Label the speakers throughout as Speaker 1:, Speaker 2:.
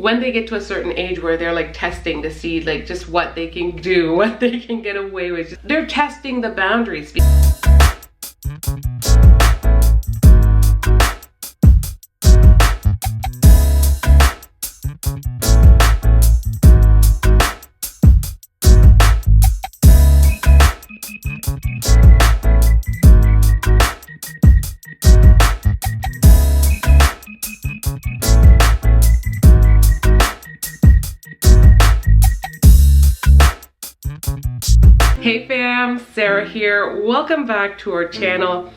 Speaker 1: when they get to a certain age where they're like testing to see like just what they can do, what they can get away with. They're testing the boundaries. Hey fam, Sarah here. Welcome back to our channel.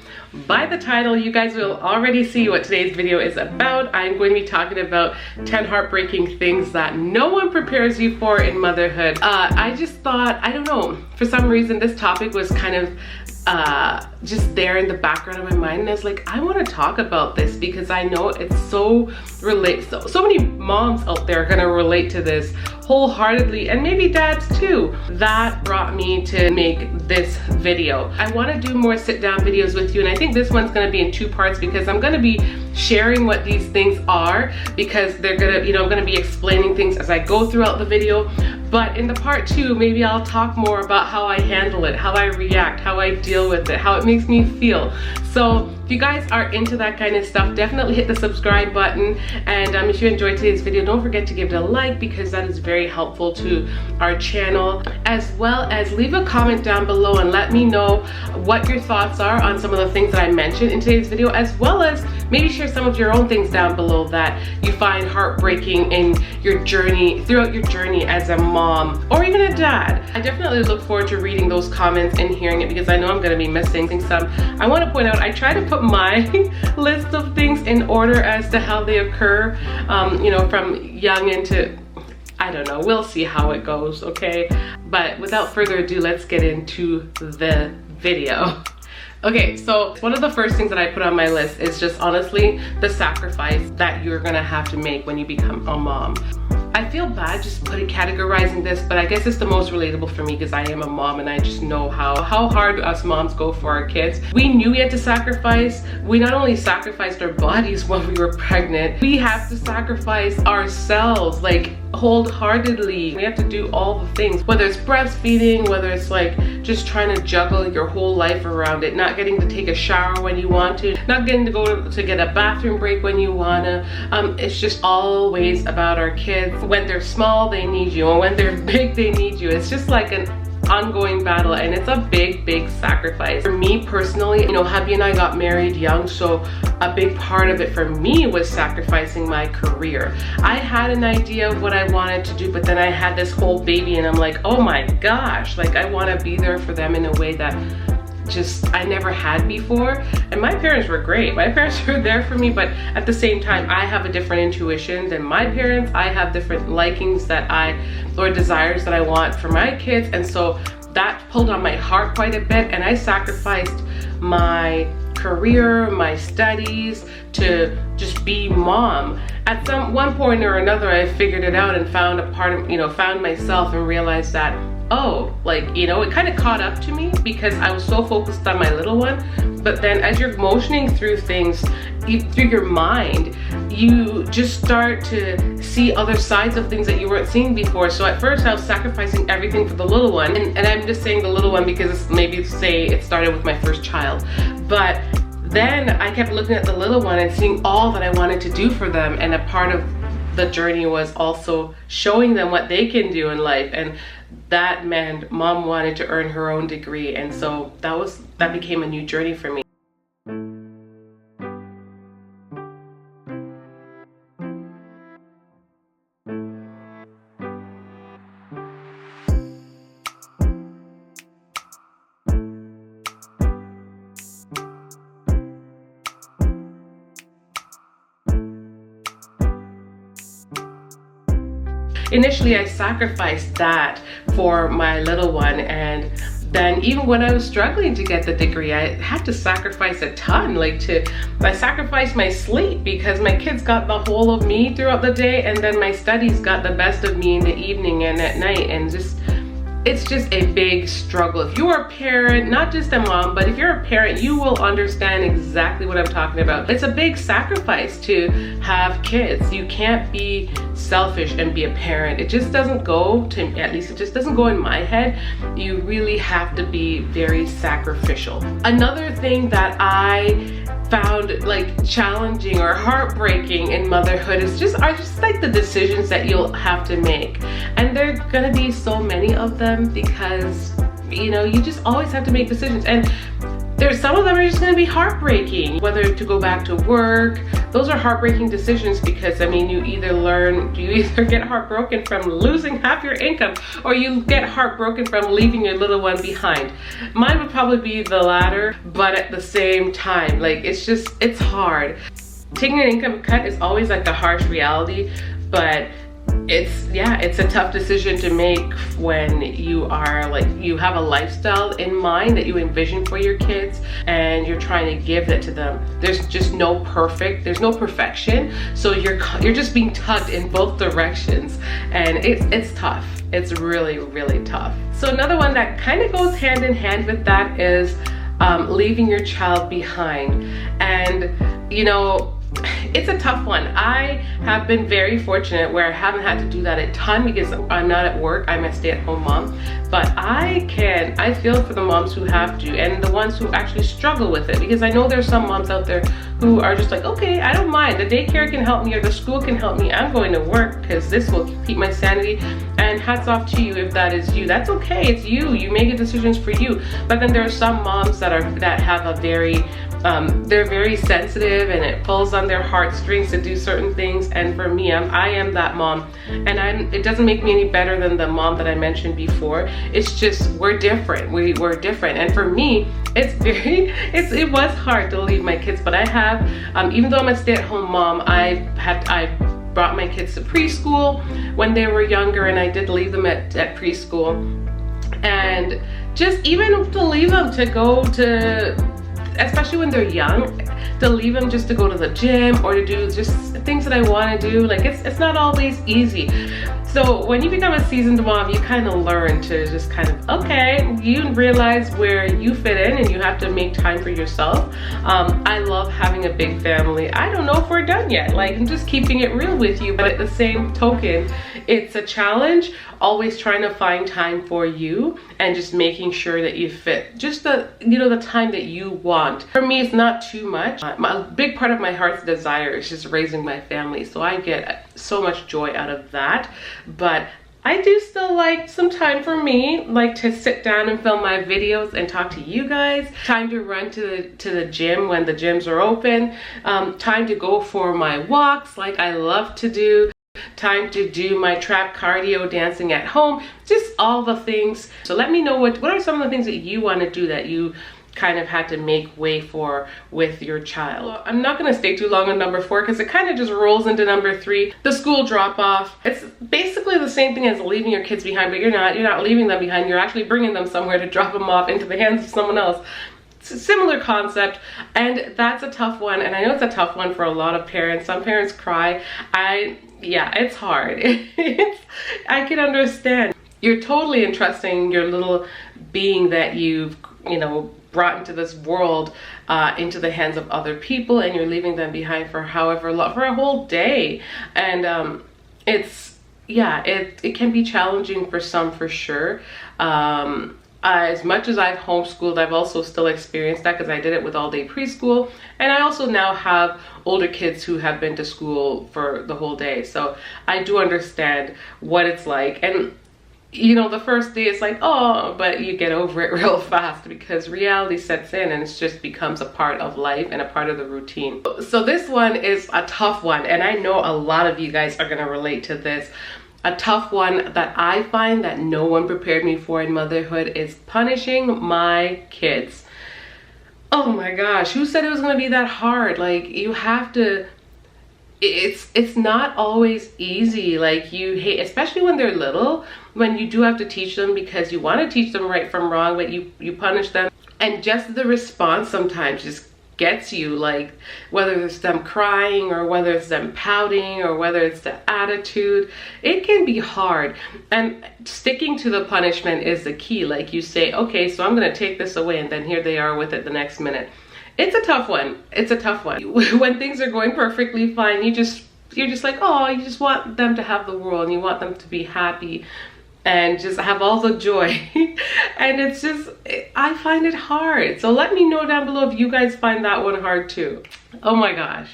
Speaker 1: By the title, you guys will already see what today's video is about. I'm going to be talking about 10 heartbreaking things that no one prepares you for in motherhood. I just thought, I don't know, for some reason this topic was kind of just there in the background of my mind, and I was like, I want to talk about this because I know it's so many moms out there are gonna relate to this wholeheartedly, and maybe dads too. That brought me to make this video. I want to do more sit-down videos with you, and I think this one's going to be in two parts because I'm going to be sharing what these things are, because they're gonna, I'm going to be explaining things as I go throughout the video. But in the part two, maybe I'll talk more about how I handle it, how I react, how I deal with it, how it makes me feel. So if you guys are into that kind of stuff, definitely hit the subscribe button. And if you enjoyed today's video, don't forget to give it a like, because that is very helpful to our channel. As well as leave a comment down below and let me know what your thoughts are on some of the things that I mentioned in today's video, as well as maybe share some of your own things down below that you find heartbreaking in your journey, throughout your journey as a mom or even a dad. I definitely look forward to reading those comments and hearing it, because I know I'm going to be missing some. I want to point out, I try to put my list of things in order as to how they occur, from young into, I don't know, we'll see how it goes, okay? But without further ado, let's get into the video. Okay, so one of the first things that I put on my list is just honestly the sacrifice that you're gonna have to make when you become a mom. I feel bad just categorizing this, but I guess it's the most relatable for me because I am a mom, and I just know how hard us moms go for our kids. We knew we had to sacrifice. We not only sacrificed our bodies when we were pregnant, we have to sacrifice ourselves, like wholeheartedly. We have to do all the things, whether it's breastfeeding, whether it's like just trying to juggle your whole life around it, not getting to take a shower when you want to, not getting to go to get a bathroom break when you wanna. It's just always about our kids. When they're small, they need you, and when they're big, they need you. It's just like an ongoing battle, and it's a big sacrifice. For me personally, hubby and I got married young, so a big part of it for me was sacrificing my career. I had an idea of what I wanted to do, but then I had this whole baby, and I'm like, oh my gosh, like I want to be there for them in a way that just I never had before. And my parents were great. My parents were there for me, but at the same time, I have a different intuition than my parents. I have different likings or desires that I want for my kids, and so that pulled on my heart quite a bit, and I sacrificed my career, my studies to just be mom. At one point or another, I figured it out and found found myself and realized that, oh, it kind of caught up to me because I was so focused on my little one. But then as you're motioning through things, through your mind, you just start to see other sides of things that you weren't seeing before. So at first I was sacrificing everything for the little one. And I'm just saying the little one because maybe say it started with my first child. But then I kept looking at the little one and seeing all that I wanted to do for them. And a part of the journey was also showing them what they can do in life. And that meant mom wanted to earn her own degree. And so that became a new journey for me. Initially, I sacrificed that for my little one, and then even when I was struggling to get the degree, I had to sacrifice a ton. I sacrificed my sleep because my kids got the whole of me throughout the day, and then my studies got the best of me in the evening and at night, and just it's just a big struggle. If you're a parent, not just a mom, but if you're a parent, you will understand exactly what I'm talking about. It's a big sacrifice to have kids. You can't be selfish and be a parent. It just doesn't go to, at least it just doesn't go in my head. You really have to be very sacrificial. Another thing that I found like challenging or heartbreaking in motherhood is just like the decisions that you'll have to make, and there are gonna be so many of them because you know you just always have to make decisions, and there's some of them are just going to be heartbreaking. Whether to go back to work, those are heartbreaking decisions because I mean you either get heartbroken from losing half your income or you get heartbroken from leaving your little one behind. Mine would probably be the latter, but at the same time, like it's hard. Taking an income cut is always like a harsh reality, but it's a tough decision to make when you are like, you have a lifestyle in mind that you envision for your kids and you're trying to give that to them. There's just no perfection, so you're just being tugged in both directions, and it's tough. It's really, really tough. So another one that kind of goes hand in hand with that is leaving your child behind. And you know, it's a tough one. I have been very fortunate where I haven't had to do that a ton because I'm not at work. I'm a stay-at-home mom, but I feel for the moms who have to and the ones who actually struggle with it, because I know there's some moms out there who are just like, okay, I don't mind. The daycare can help me or the school can help me. I'm going to work because this will keep my sanity. And hats off to you if that is you. That's okay. It's you. You make decisions for you. But then there are some moms that have a very they're very sensitive and it pulls on their heartstrings to do certain things. And for me, I am that mom, and it doesn't make me any better than the mom that I mentioned before. It's just we're different. We're different. And for me, it was hard to leave my kids, but I have even though I'm a stay-at-home mom, I brought my kids to preschool when they were younger, and I did leave them at preschool. And just even to leave them to go to, especially when they're young, to leave them just to go to the gym or to do just things that I want to do, like it's not always easy. So when you become a seasoned mom, you kind of learn to just kind of, okay, you realize where you fit in and you have to make time for yourself. I love having a big family. I don't know if we're done yet. Like, I'm just keeping it real with you, but at the same token, it's a challenge, always trying to find time for you and just making sure that you fit just the time that you want. For me, it's not too much. A big part of my heart's desire is just raising my family, so I get so much joy out of that. But I do still like some time for me, like to sit down and film my videos and talk to you guys. Time to run to the gym when the gyms are open. Time to go for my walks like I love to do. Time to do my trap cardio dancing at home. Just all the things. So let me know what are some of the things that you want to do that you kind of had to make way for with your child. Well, I'm not going to stay too long on number 4 because it kind of just rolls into number 3, the school drop off. It's basically the same thing as leaving your kids behind, but you're not leaving them behind. You're actually bringing them somewhere to drop them off into the hands of someone else. It's a similar concept, and that's a tough one, and I know it's a tough one for a lot of parents. Some parents cry. Yeah, it's hard. I can understand. You're totally entrusting your little being that you've brought into this world into the hands of other people, and you're leaving them behind for however long, for a whole day. And it can be challenging for some, for sure. As much as I've homeschooled, I've also still experienced that because I did it with all-day preschool, and I also now have older kids who have been to school for the whole day, so I do understand what it's like. And the first day it's like, oh, but you get over it real fast because reality sets in and it just becomes a part of life and a part of the routine. So this one is a tough one, and I know a lot of you guys are going to relate to this. A tough one that I find that no one prepared me for in motherhood is punishing my kids. Oh my gosh, who said it was going to be that hard? Like, you have to, it's not always easy. Like, you hate, especially when they're little, when you do have to teach them because you want to teach them right from wrong, but you punish them. And just the response sometimes just gets you, like whether it's them crying or whether it's them pouting or whether it's the attitude. It can be hard, and sticking to the punishment is the key. Like you say, okay, so I'm gonna take this away, and then here they are with it the next minute. It's a tough one. It's a tough one. When things are going perfectly fine, you're just like, oh, you just want them to have the world, and you want them to be happy and just have all the joy. And it's just, I find it hard. So let me know down below if you guys find that one hard too. Oh my gosh.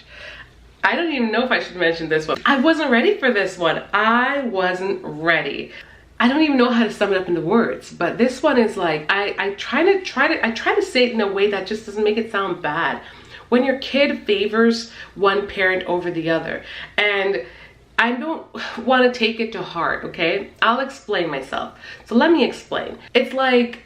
Speaker 1: I don't even know if I should mention this one. I wasn't ready for this one. I wasn't ready. I don't even know how to sum it up into words, but this one is like, I try to say it in a way that just doesn't make it sound bad. When your kid favors one parent over the other, and I don't want to take it to heart, okay? I'll explain myself. So let me explain. It's like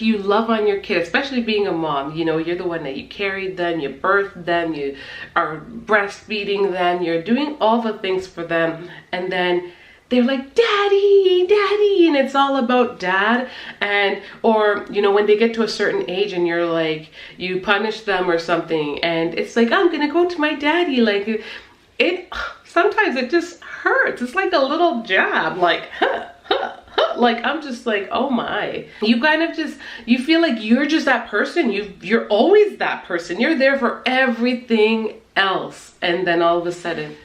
Speaker 1: you love on your kid, especially being a mom. You know, you're the one that you carried them, you birthed them, you are breastfeeding them, you're doing all the things for them, and then they're like, daddy, daddy, and it's all about dad. And, or, you know, when they get to a certain age and you're like, you punish them or something, and it's like, I'm gonna go to my daddy. Like, sometimes it just hurts. It's like a little jab, like, huh. Like, I'm just like, oh my. You kind of just, you feel like you're just that person. You're always that person. You're there for everything else. And then all of a sudden,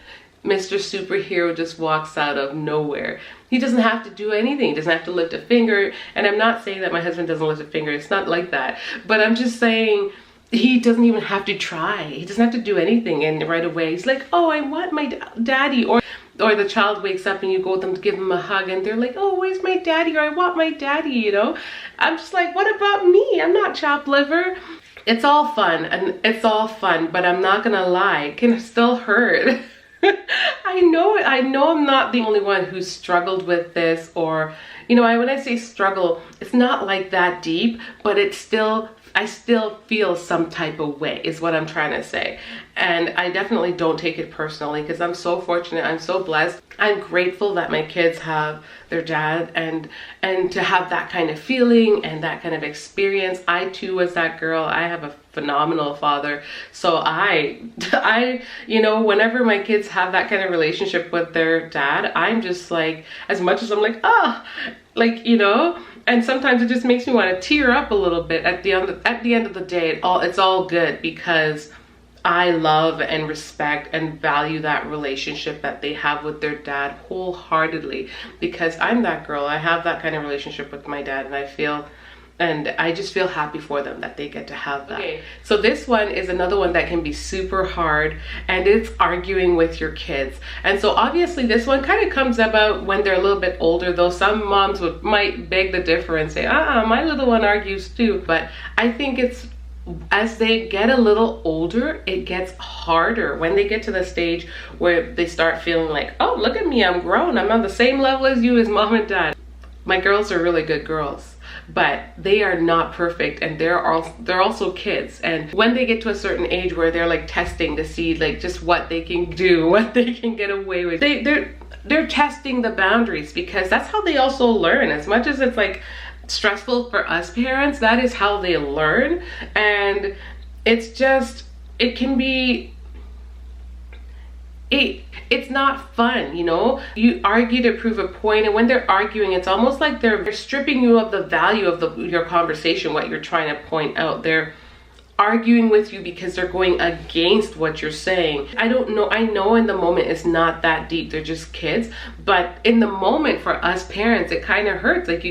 Speaker 1: Mr. Superhero just walks out of nowhere. He doesn't have to do anything. He doesn't have to lift a finger. And I'm not saying that my husband doesn't lift a finger. It's not like that. But I'm just saying, he doesn't even have to try. He doesn't have to do anything. And right away, he's like, oh, I want my daddy. Or the child wakes up and you go to give him a hug and they're like, oh, where's my daddy? Or I want my daddy, you know? I'm just like, what about me? I'm not chopped liver. It's all fun, and it's all fun, but I'm not gonna lie, it can still hurt. I know I'm not the only one who's struggled with this, or, you know, when I say struggle, it's not like that deep, but it's still, I still feel some type of way is what I'm trying to say. And I definitely don't take it personally because I'm so fortunate, I'm so blessed. I'm grateful that my kids have their dad, and to have that kind of feeling and that kind of experience. I too was that girl. I have a phenomenal father. So I, you know, whenever my kids have that kind of relationship with their dad, I'm just like, as much as I'm like, ah, like, you know, and sometimes it just makes me want to tear up a little bit. At the end of the day, it's all good because I love and respect and value that relationship that they have with their dad wholeheartedly, because I'm that girl. I have that kind of relationship with my dad, and I just feel happy for them that they get to have that. Okay, so this one is another one that can be super hard, and it's arguing with your kids. And so obviously this one kind of comes about when they're a little bit older, though some moms might beg the differ and say, my little one argues too. But I think it's, as they get a little older, it gets harder when they get to the stage where they start feeling like, oh, look at me, I'm grown, I'm on the same level as you as mom and dad. My girls are really good girls, but they are not perfect, and they're also kids. And when they get to a certain age where they're like testing to see like just what they can do, what they can get away with, they're testing the boundaries, because that's how they also learn. As much as it's like stressful for us parents, that is how they learn. And it's just, it can be, it's not fun, you know? You argue to prove a point, and when they're arguing, it's almost like they're stripping you of the value of your conversation, what you're trying to point out. They're arguing with you because they're going against what you're saying. I don't know, I know in the moment it's not that deep, they're just kids, but in the moment for us parents, it kind of hurts. Like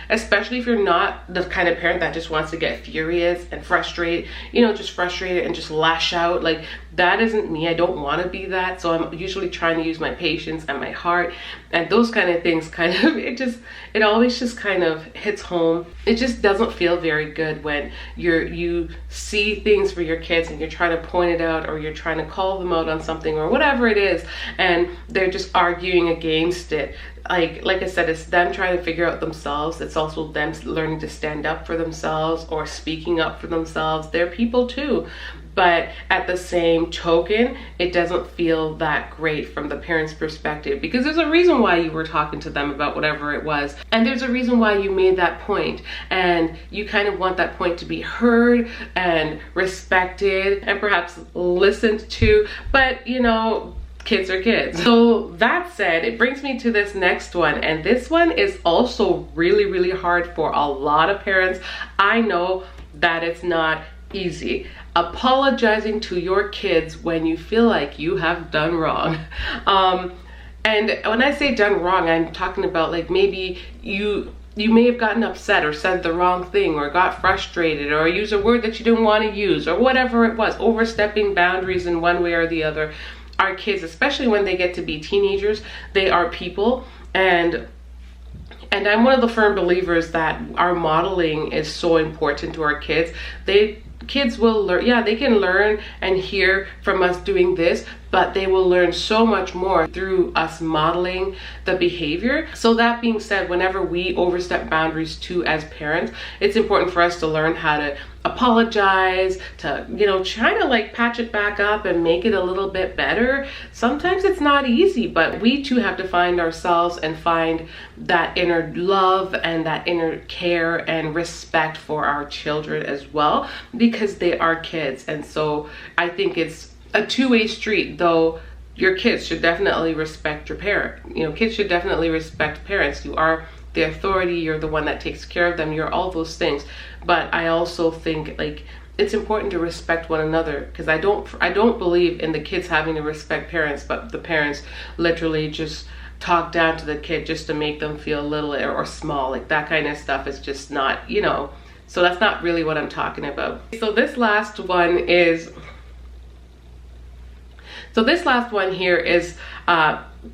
Speaker 1: especially if you're not the kind of parent that just wants to get furious and frustrated, you know, just frustrated and just lash out. Like, that isn't me. I don't want to be that. So I'm usually trying to use my patience and my heart, and those kind of things kind of, it always just kind of hits home. It just doesn't feel very good when you see things for your kids and you're trying to point it out, or you're trying to call them out on something or whatever it is, and they're just arguing against it. Like I said, it's them trying to figure out themselves. It's also them learning to stand up for themselves or speaking up for themselves. They're people too. but at the same token, it doesn't feel that great from the parent's perspective, because there's a reason why you were talking to them about whatever it was, and there's a reason why you made that point, and you kind of want that point to be heard and respected and perhaps listened to, but you know, kids are kids. So that said, it brings me to this next one, and this one is also really hard for a lot of parents. I know that it's not easy. Apologizing to your kids when you feel like you have done wrong. And when I say done wrong, I'm talking about like maybe you may have gotten upset or said the wrong thing or got frustrated or used a word that you didn't want to use or whatever it was, overstepping boundaries in one way or the other. Our kids, especially when they get to be teenagers, they are people, and I'm one of the firm believers that our modeling is so important to our kids. Kids will learn, yeah, they can learn and hear from us doing this, but they will learn so much more through us modeling the behavior. So that being said, whenever we overstep boundaries too as parents, it's important for us to learn how to apologize, to, you know, try to like patch it back up and make it a little bit better. Sometimes it's not easy, but we too have to find ourselves and find that inner love and that inner care and respect for our children as well, because they are kids. And so I think it's a two-way street, though. Your kids should definitely respect your parent. You know, kids should definitely respect parents. You are the authority, you're the one that takes care of them, you're all those things. But I also think like it's important to respect one another, because I don't believe in the kids having to respect parents, but the parents literally just talk down to the kid just to make them feel little or small. Like that kind of stuff is just not, you know, so that's not really what I'm talking about. So this last one here is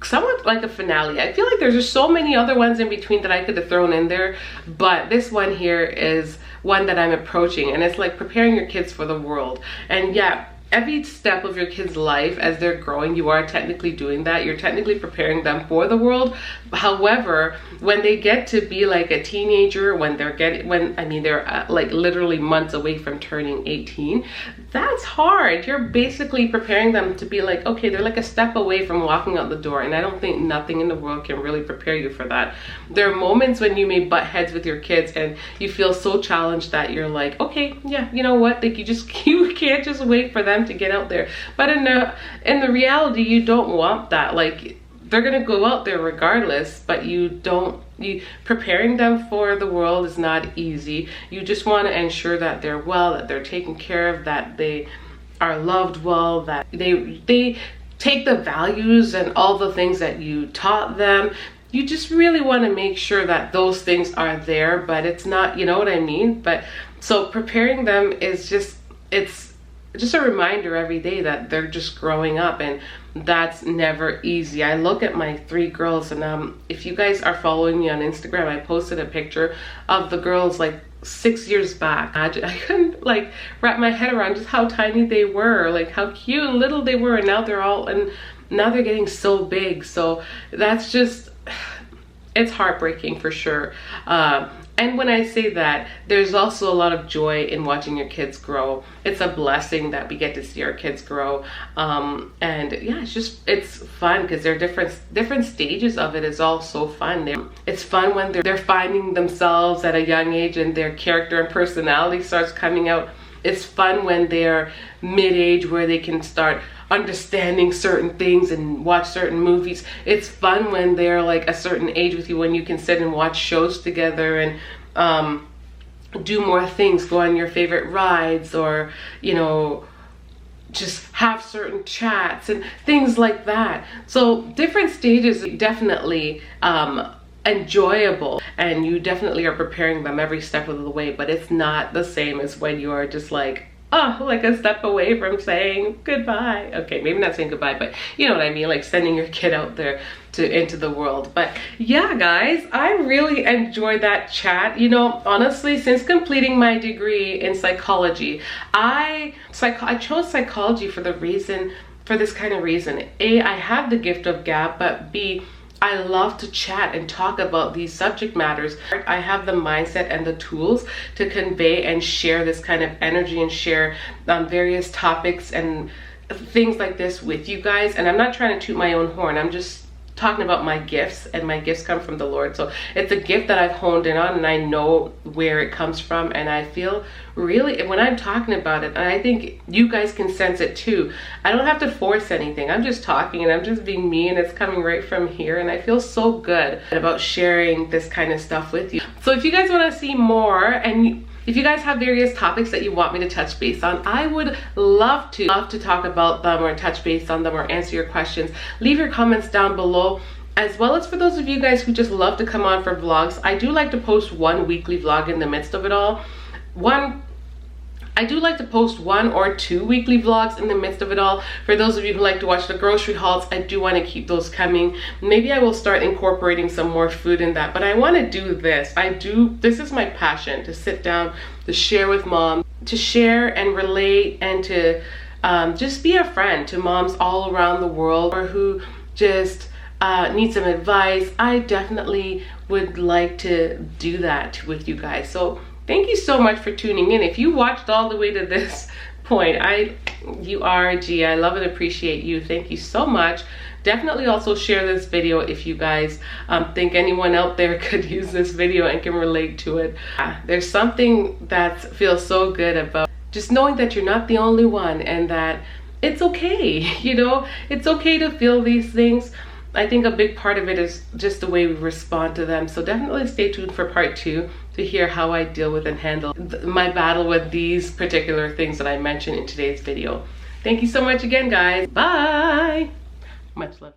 Speaker 1: somewhat like a finale. I feel like there's just so many other ones in between that I could have thrown in there, but this one here is one that I'm approaching, and it's like preparing your kids for the world. And yeah, every step of your kids' life as they're growing, you are technically doing that. You're technically preparing them for the world. However, when they get to be like a teenager, they're like literally months away from turning 18, that's hard. You're basically preparing them to be like, okay, they're like a step away from walking out the door. And I don't think nothing in the world can really prepare you for that. There are moments when you may butt heads with your kids and you feel so challenged that you're like, okay, yeah, you know what? Like you can't just wait for them to get out there. But in the reality, you don't want that. Like, they're gonna go out there regardless, but preparing them for the world is not easy. You just want to ensure that they're well, that they're taken care of, that they are loved well, that they take the values and all the things that you taught them. You just really want to make sure that those things are there, but it's not, you know what I mean? But so preparing them is it's just a reminder every day that they're just growing up, and that's never easy. I look at my 3 girls, and if you guys are following me on Instagram, I posted a picture of the girls like 6 years back. I couldn't like wrap my head around just how tiny they were, like how cute and little they were, and now they're getting so big. So that's just, it's heartbreaking for sure. And when I say that, there's also a lot of joy in watching your kids grow. It's a blessing that we get to see our kids grow. And yeah, it's fun because they're different stages of it is all so fun. It's fun when they're finding themselves at a young age and their character and personality starts coming out. It's fun when they're mid-age where they can start understanding certain things and watch certain movies. It's fun when they're like a certain age with you, when you can sit and watch shows together and do more things, go on your favorite rides, or you know, just have certain chats and things like that. So different stages are definitely enjoyable, and you definitely are preparing them every step of the way, but it's not the same as when you are just like, oh, like a step away from saying goodbye. Okay, maybe not saying goodbye, but you know what I mean, like sending your kid out there into the world. But yeah, guys, I really enjoyed that chat. You know, honestly, since completing my degree in psychology, I chose psychology for this kind of reason. A, I have the gift of gab, but B, I love to chat and talk about these subject matters. I have the mindset and the tools to convey and share this kind of energy and share various topics and things like this with you guys. And I'm not trying to toot my own horn. I'm just talking about my gifts, and my gifts come from the Lord. So it's a gift that I've honed in on, and I know where it comes from, and I feel really, when I'm talking about it, and I think you guys can sense it too, I don't have to force anything. I'm just talking and I'm just being me, and it's coming right from here, and I feel so good about sharing this kind of stuff with you. So if you guys want to see more, and if you guys have various topics that you want me to touch base on, I would love to talk about them or touch base on them or answer your questions. Leave your comments down below. As well as for those of you guys who just love to come on for vlogs, I do like to post one weekly vlog in the midst of it all. I do like to post 1 or 2 weekly vlogs in the midst of it all. For those of you who like to watch the grocery hauls, I do want to keep those coming. Maybe I will start incorporating some more food in that, but I want to do this. This is my passion, to sit down, to share with mom, to share and relate, and to just be a friend to moms all around the world, or who just need some advice. I definitely would like to do that with you guys. So thank you so much for tuning in. If you watched all the way to this point, you are a G. I love and appreciate you. Thank you so much. Definitely also share this video if you guys think anyone out there could use this video and can relate to it. There's something that feels so good about just knowing that you're not the only one, and that it's okay, you know, it's okay to feel these things. I think a big part of it is just the way we respond to them. So definitely stay tuned for part 2 to hear how I deal with and handle my battle with these particular things that I mentioned in today's video. Thank you so much again, guys. Bye. Much love.